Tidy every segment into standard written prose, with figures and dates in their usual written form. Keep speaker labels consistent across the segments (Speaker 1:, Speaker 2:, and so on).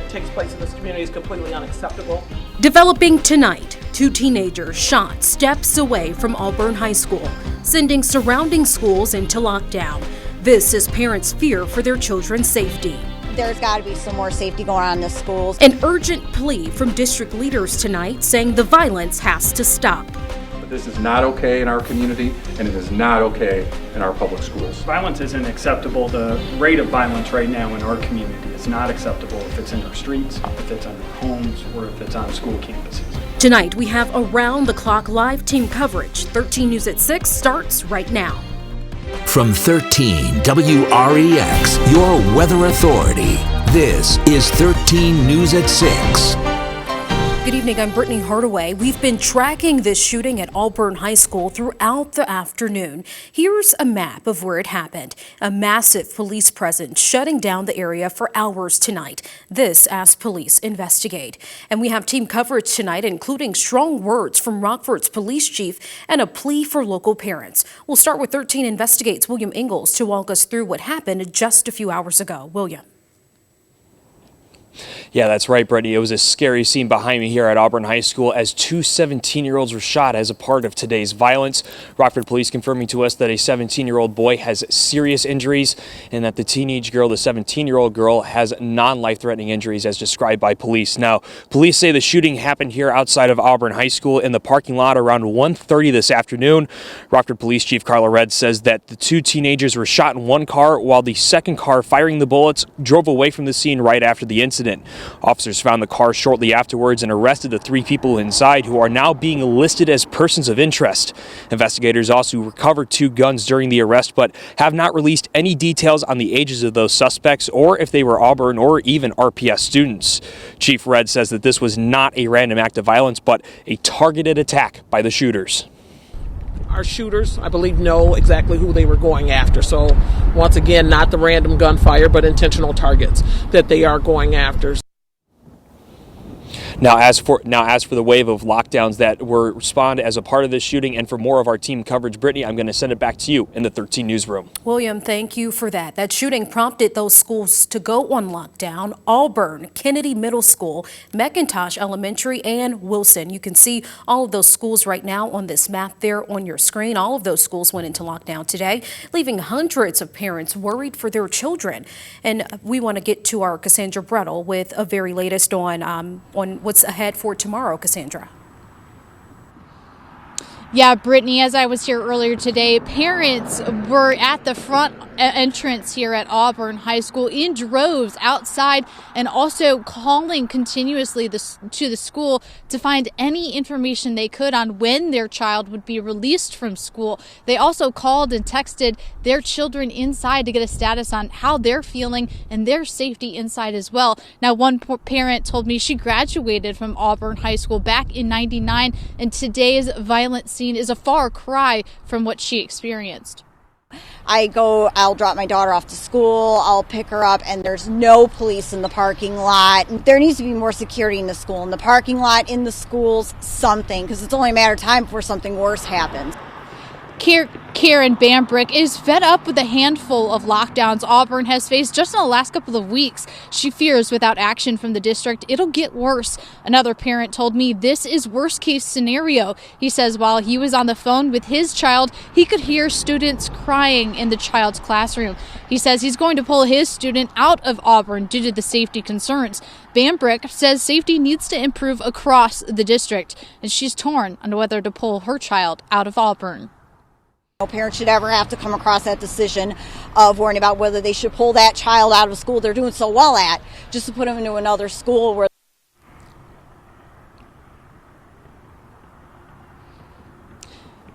Speaker 1: takes place in this community is completely unacceptable.
Speaker 2: Developing tonight, 2 teenagers shot steps away from Auburn High School, sending surrounding schools into lockdown. This is parents' fear for their children's safety.
Speaker 3: There's got to be some more safety going on in the schools.
Speaker 2: An urgent plea from district leaders tonight saying the violence has to stop.
Speaker 4: But this is not okay in our community, and it is not okay in our public schools.
Speaker 5: Violence isn't acceptable. The rate of violence right now in our community is not acceptable if it's in our streets, if it's in our homes, or if it's on school campuses.
Speaker 2: Tonight we have around-the-clock live team coverage. 13 News at 6 starts right now.
Speaker 6: From 13 WREX, your weather authority. This is 13 News at 6.
Speaker 2: Good evening, I'm Brittany Hardaway. We've been tracking this shooting at Auburn High School throughout the afternoon. Here's a map of where it happened. A massive police presence shutting down the area for hours tonight. This as police investigate. And we have team coverage tonight, including strong words from Rockford's police chief and a plea for local parents. We'll start with 13 Investigates' William Ingalls to walk us through what happened just a few hours ago. William.
Speaker 7: Yeah, that's right, Brittany. It was a scary scene behind me here at Auburn High School as 2 17-year-olds were shot as a part of today's violence. Rockford police confirming to us that a 17-year-old boy has serious injuries and that the teenage girl, the 17-year-old girl, has non-life-threatening injuries as described by police. Now, police say the shooting happened here outside of Auburn High School in the parking lot around 1:30 this afternoon. Rockford Police Chief Carla Red says that the 2 teenagers were shot in one car while the second car firing the bullets drove away from the scene right after the incident. Officers found the car shortly afterwards and arrested the 3 people inside, who are now being listed as persons of interest. Investigators also recovered 2 guns during the arrest, but have not released any details on the ages of those suspects or if they were Auburn or even RPS students. Chief Red says that this was not a random act of violence, but a targeted attack by the shooters.
Speaker 1: Our shooters, I believe, know exactly who they were going after. So once again, not the random gunfire, but intentional targets that they are going after.
Speaker 7: Now, as for the wave of lockdowns that were responded as a part of this shooting, and for more of our team coverage, Brittany, I'm going to send it back to you in the 13 newsroom.
Speaker 2: William, thank you for that. That shooting prompted those schools to go on lockdown: Auburn, Kennedy Middle School, McIntosh Elementary, and Wilson. You can see all of those schools right now on this map there on your screen. All of those schools went into lockdown today, leaving hundreds of parents worried for their children. And we want to get to our Cassandra Brettel with a very latest on what's ahead for tomorrow. Cassandra.
Speaker 8: Yeah, Brittany, as I was here earlier today, parents were at the front entrance here at Auburn High School in droves outside and also calling continuously to the school to find any information they could on when their child would be released from school. They also called and texted their children inside to get a status on how they're feeling and their safety inside as well. Now, one parent told me she graduated from Auburn High School back in '99, and today's violent scene is a far cry from what she experienced.
Speaker 3: I'll drop my daughter off to school, I'll pick her up, and there's no police in the parking lot. There needs to be more security in the school, in the parking lot, in the schools, something, because it's only a matter of time before something worse happens.
Speaker 8: Karen Bambrick is fed up with the handful of lockdowns Auburn has faced just in the last couple of weeks. She fears without action from the district, it'll get worse. Another parent told me this is worst case scenario. He says while he was on the phone with his child, he could hear students crying in the child's classroom. He says he's going to pull his student out of Auburn due to the safety concerns. Bambrick says safety needs to improve across the district, and she's torn on whether to pull her child out of Auburn.
Speaker 3: No parent should ever have to come across that decision of worrying about whether they should pull that child out of a school they're doing so well at just to put them into another school where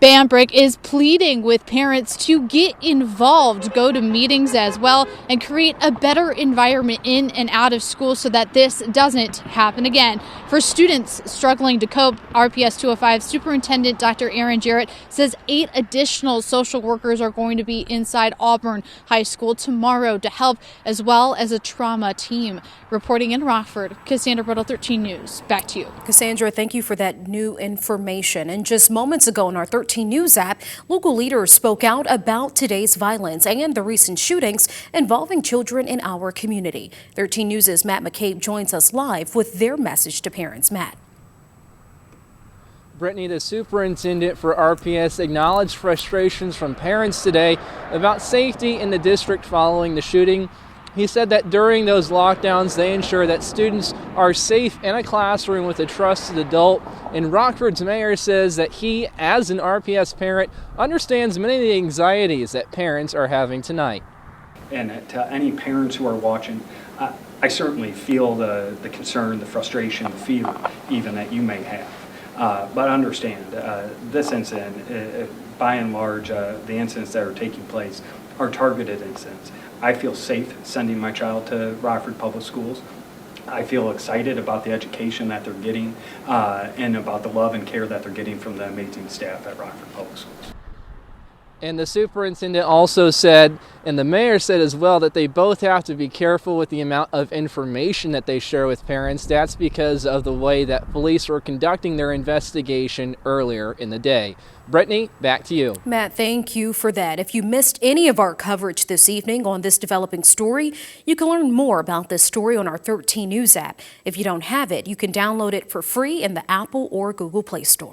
Speaker 8: Bambrick is pleading with parents to get involved, go to meetings as well, and create a better environment in and out of school so that this doesn't happen again. For students struggling to cope, RPS 205 Superintendent Dr. Aaron Jarrett says 8 additional social workers are going to be inside Auburn High School tomorrow to help, as well as a trauma team. Reporting in Rockford, Cassandra Brettel, 13 News. Back to you.
Speaker 2: Cassandra, thank you for that new information. And just moments ago in our 13 13 News app, local leaders spoke out about today's violence and the recent shootings involving children in our community. 13 News' Matt McCabe joins us live with their message to parents. Matt.
Speaker 9: Brittany, the superintendent for RPS, acknowledged frustrations from parents today about safety in the district following the shooting. He said that during those lockdowns, they ensure that students are safe in a classroom with a trusted adult. And Rockford's mayor says that he, as an RPS parent, understands many of the anxieties that parents are having tonight.
Speaker 5: And to any parents who are watching, I certainly feel the concern, the frustration, the fear even that you may have. But understand, this incident, by and large, the incidents that are taking place are targeted incidents. I feel safe sending my child to Rockford Public Schools. I feel excited about the education that they're getting and about the love and care that they're getting from the amazing staff at Rockford Public Schools.
Speaker 9: And the superintendent also said, and the mayor said as well, that they both have to be careful with the amount of information that they share with parents. That's because of the way that police were conducting their investigation earlier in the day. Brittany, back to you.
Speaker 2: Matt, thank you for that. If you missed any of our coverage this evening on this developing story, you can learn more about this story on our 13 News app. If you don't have it, you can download it for free in the Apple or Google Play Store.